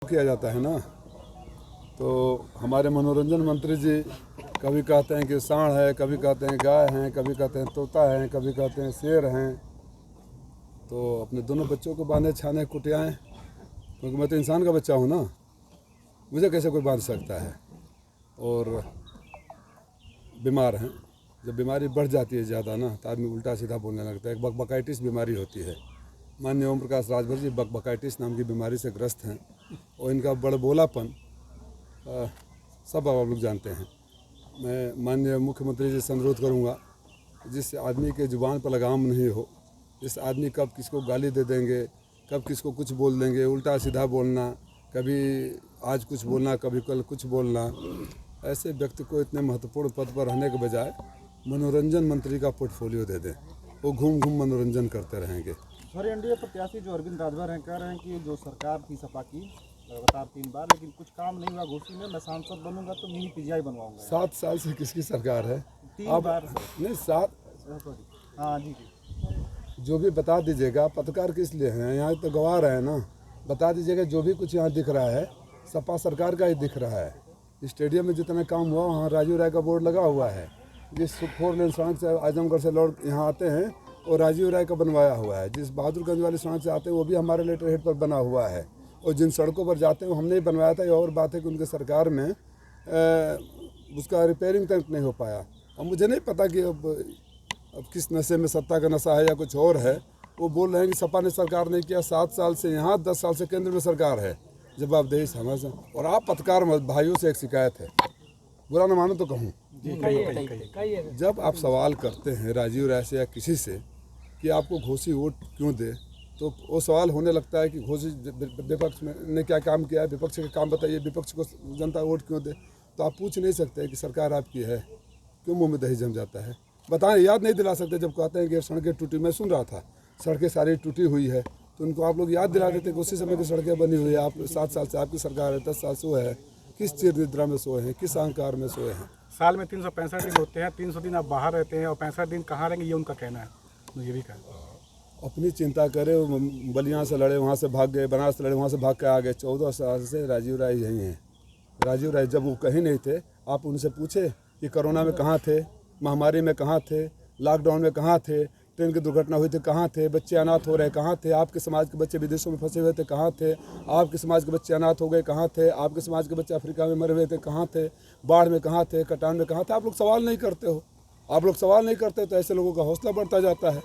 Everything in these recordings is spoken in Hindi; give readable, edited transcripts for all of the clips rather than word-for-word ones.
किया जाता है ना। तो हमारे मनोरंजन मंत्री जी कभी कहते हैं कि सांड है, कभी कहते हैं गाय हैं, कभी कहते हैं तोता है, कभी कहते हैं शेर हैं। तो अपने दोनों बच्चों को बांधे छाने कुटियाएँ, क्योंकि मैं तो इंसान का बच्चा हूँ ना, मुझे कैसे कोई बांध सकता है। और बीमार हैं, जब बीमारी बढ़ जाती है ज़्यादा ना तो आदमी उल्टा सीधा बोलने लगता है। एक बकबकाइटिस बीमारी होती है। माननीय ओम प्रकाश राजभर जी बकबकाइटिस नाम की बीमारी से ग्रस्त हैं और इनका बड़बोलापन सब आप लोग जानते हैं। मैं माननीय मुख्यमंत्री जी से अनुरोध करूँगा, जिस आदमी के ज़ुबान पर लगाम नहीं हो, जिस आदमी कब किसको गाली दे देंगे, कब किसको कुछ बोल देंगे, उल्टा सीधा बोलना, कभी आज कुछ बोलना, कभी कल कुछ बोलना, ऐसे व्यक्ति को इतने महत्वपूर्ण पद पर रहने के बजाय मनोरंजन मंत्री का पोर्टफोलियो दे दें। वो घूम घूम मनोरंजन करते रहेंगे। सर, एनडीए प्रत्याशी जो अरविंद राजभर हैं कह रहे हैं कि जो सरकार थी सपा की लगातार 3 बार, लेकिन कुछ काम नहीं हुआ। घोसी में मैं सांसद बनूंगा तो मिनी पीजीआई बनवाऊंगा। 7 साल से किसकी सरकार है? 3 बार नहीं 7। हाँ जी। जो भी बता दीजिएगा, पत्रकार किस लिए हैं? यहाँ तो गवाह रहे हैं ना। बता दीजिएगा जो भी कुछ यहाँ दिख रहा है सपा सरकार का ही दिख रहा है। स्टेडियम में जितना काम हुआ वहाँ राजीव राय का बोर्ड लगा हुआ है। जिस 4 लेन सड़क से आजमगढ़ से लौट यहाँ आते हैं वो राजीव राय का बनवाया हुआ है। जिस बहादुरगंज वाली सड़क से आते हैं वो भी हमारे लेटर हेड पर बना हुआ है। और जिन सड़कों पर जाते हैं वो हमने ही बनवाया था। ये और बात है कि उनके सरकार में उसका रिपेयरिंग तक नहीं हो पाया। अब मुझे नहीं पता कि अब किस नशे में, सत्ता का नशा है या कुछ और है। वो बोल रहे हैं कि सपा ने सरकार नहीं किया। 7 साल से यहाँ, 10 साल से केंद्र में सरकार है। जवाबदेही समझ। और आप पत्रकार भाइयों से एक शिकायत है, बुरा न मानो तो कहूँ, जब आप सवाल करते हैं राजीव राय से या किसी से कि आपको घोसी वोट क्यों दे, तो वो सवाल होने लगता है कि घोसी विपक्ष में ने क्या काम किया है, विपक्ष का काम बताइए, विपक्ष को जनता वोट क्यों दे। तो आप पूछ नहीं सकते कि सरकार आपकी है, क्यों मुँह में दही जम जाता है? बताएं, याद नहीं दिला सकते। जब कहते हैं कि सड़कें टूटी, मैं सुन रहा था सड़कें सारी टूटी हुई है, तो उनको आप लोग याद दिला देते कि उसी समय की सड़कें बनी हुई है। आप 7 साल से आपकी सरकार है, 10 साल सोए है, किस चिर निद्रा में सोए हैं, किस अहंकार में सोए हैं। साल में 365 दिन होते हैं, 300 दिन आप बाहर रहते हैं और 65 दिन कहाँ रहेंगे, ये उनका कहना है। मुझे भी कहना, अपनी चिंता करें। बलिया से लड़े, वहाँ से भाग गए, बनारस से लड़े, वहाँ से भाग के आ गए। 14 साल से राजीव राय यहीं हैं। राजीव राय जब वो कहीं नहीं थे, आप उनसे पूछे कि कोरोना में कहाँ थे, महामारी में कहाँ थे, लॉकडाउन में कहाँ थे, ट्रेन की दुर्घटना हुई थी कहाँ थे, बच्चे अनाथ हो रहे कहाँ थे, आपके समाज के बच्चे विदेशों में फंसे हुए थे कहाँ थे, आपके समाज के बच्चे अनाथ हो गए कहाँ थे, आपके समाज के बच्चे अफ्रीका में मरे हुए थे कहाँ थे, बाढ़ में कहाँ थे, कटान में कहाँ थे। आप लोग सवाल नहीं करते हो। आप लोग सवाल नहीं करते तो ऐसे लोगों का हौसला बढ़ता जाता है।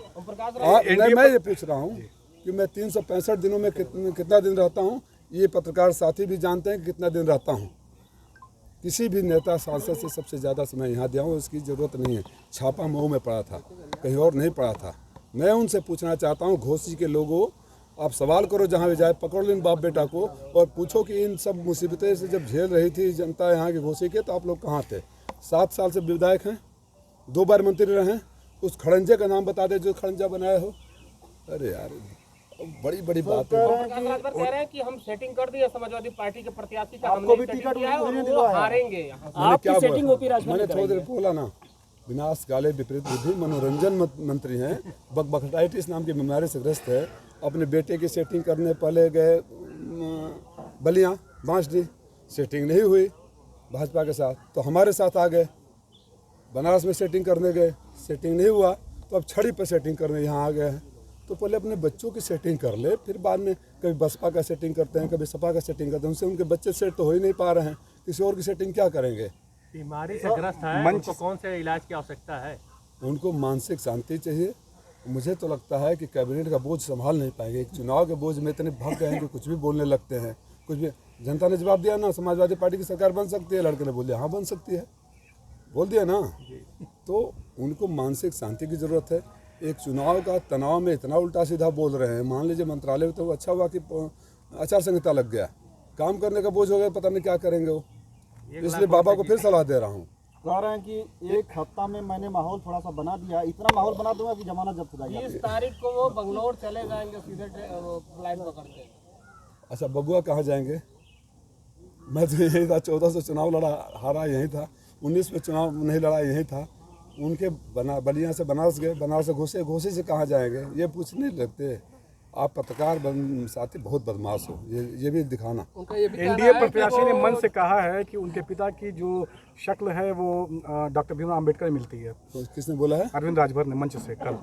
मैं ये पूछ रहा हूँ कि मैं 365 दिनों में कितना दिन रहता हूँ, ये पत्रकार साथी भी जानते हैं कितना दिन रहता हूँ। किसी भी नेता सांसद से सबसे ज़्यादा समय यहाँ दिया हूँ, उसकी ज़रूरत नहीं है। छापा मऊ में पड़ा था, कहीं और नहीं पड़ा था। मैं उनसे पूछना चाहता हूँ, घोसी के लोगों, आप सवाल करो जहाँ भी जाए, पकड़ लो इन बाप बेटा को और पूछो कि इन सब मुसीबतें से जब झेल रही थी जनता यहाँ के घोसी के, तो आप लोग कहाँ थे? 7 साल से विधायक हैं, 2 बार मंत्री रहे। उस खड़ंजे का नाम बता दे जो खड़ंजा बनाए हो। अरे यार, बड़ी बड़ी बात है। कह रहे हैं कि हम सेटिंग कर दिए समाजवादी पार्टी के प्रत्याशी का, आपको भी टिकट हारेंगे। आपकी सेटिंग होती है। मैंने थोड़ी देर बोला ना, विनाश काले विपरीत बुद्धि मनोरंजन मंत्री हैं, बकबकाइटिस नाम की बीमारी से ग्रस्त है। अपने बेटे की सेटिंग करने पहले गए बलिया बांसडी, सेटिंग नहीं हुई भाजपा के साथ, तो हमारे साथ आ गए। बनारस में सेटिंग करने गए, सेटिंग नहीं हुआ, तो अब छड़ी पर सेटिंग करने यहाँ आ गए हैं। तो पहले अपने बच्चों की सेटिंग कर ले, फिर बाद में कभी बसपा का सेटिंग करते हैं, कभी सपा का सेटिंग करते हैं। उनसे उनके बच्चे सेट तो हो ही नहीं पा रहे हैं, किसी और की सेटिंग क्या करेंगे? बीमारी से ग्रस्त है, उनको कौन से इलाज की आवश्यकता है? उनको मानसिक शांति चाहिए। मुझे तो लगता है कि कैबिनेट का बोझ संभाल नहीं पाएंगे। एक चुनाव के बोझ में इतने भग गए हैं कि कुछ भी बोलने लगते हैं। कुछ भी जनता ने जवाब दिया ना, समाजवादी पार्टी की सरकार बन सकती है। लड़के ने बोल दिया हाँ बन सकती है, बोल दिया ना। तो उनको मानसिक शांति की ज़रूरत है। एक चुनाव का तनाव में इतना उल्टा सीधा बोल रहे हैं। मान लीजिए मंत्रालय में तो अच्छा हुआ कि आचार संहिता लग गया, काम करने का बोझ हो गया, पता नहीं क्या करेंगे वो। इसलिए बाबा को फिर सलाह दे रहा हूँ। कह रहे हैं कि 1 हफ्ता में मैंने माहौल थोड़ा सा बना दिया, इतना माहौल बना दूंगा कि जमानत जब्त हो जाएगी। 30 तारीख को वो बंगलोर चले जाएंगे, सीधे फ्लाइट पकड़ते। अच्छा, बबुआ कहाँ जाएंगे? मैं तो यही था, 14 से चुनाव लड़ा, हारा यही था। 19 में चुनाव नहीं लड़ा, यही था। उनके बलिया से बनारस गए, बनारस से घोसे, घोसे से कहाँ जाएंगे ये पूछने लगते। आप पत्रकार साथी बहुत बदमाश हो, ये भी दिखाना। उनका ये भी कहना एनडीए है कि प्रत्याशी ने वो- मन से कहा है कि उनके पिता की जो शक्ल है वो डॉक्टर भीमराव अम्बेडकर में मिलती है। तो किसने बोला है? अरविंद राजभर ने मंच से कल।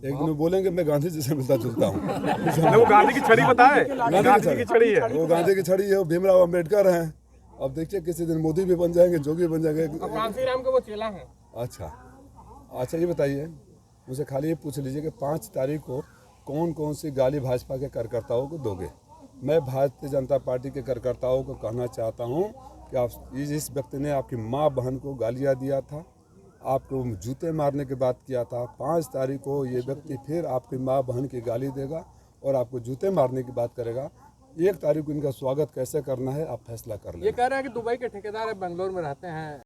एक दिन बोलेंगे मैं गांधी जी से मिलता जुलता हूँ। वो गांधी की छड़ी बताए, गांधी जी की छड़ी है। वो गांधी की छड़ी है, वो भीमराव अम्बेडकर हैं। अब देखिए किसी दिन मोदी भी बन जाएंगे, जोगी बन जाएंगे। और कांसी राम के वो चेला हैं। अच्छा ये बताइए, मुझे खाली ये पूछ लीजिए कि 5 तारीख को कौन कौन सी गाली भाजपा के कार्यकर्ताओं को दोगे? मैं भारतीय जनता पार्टी के कार्यकर्ताओं को कहना चाहता हूँ कि आप इस व्यक्ति ने आपकी माँ बहन को गालियाँ दिया था, आपको जूते मारने की बात किया था। 5 तारीख को ये व्यक्ति फिर आपकी माँ बहन की गाली देगा और आपको जूते मारने की बात करेगा। 1 तारीख को इनका स्वागत कैसे करना है आप फैसला कर लें। ये कह रहे हैं कि दुबई के ठेकेदार है, बेंगलोर में रहते हैं।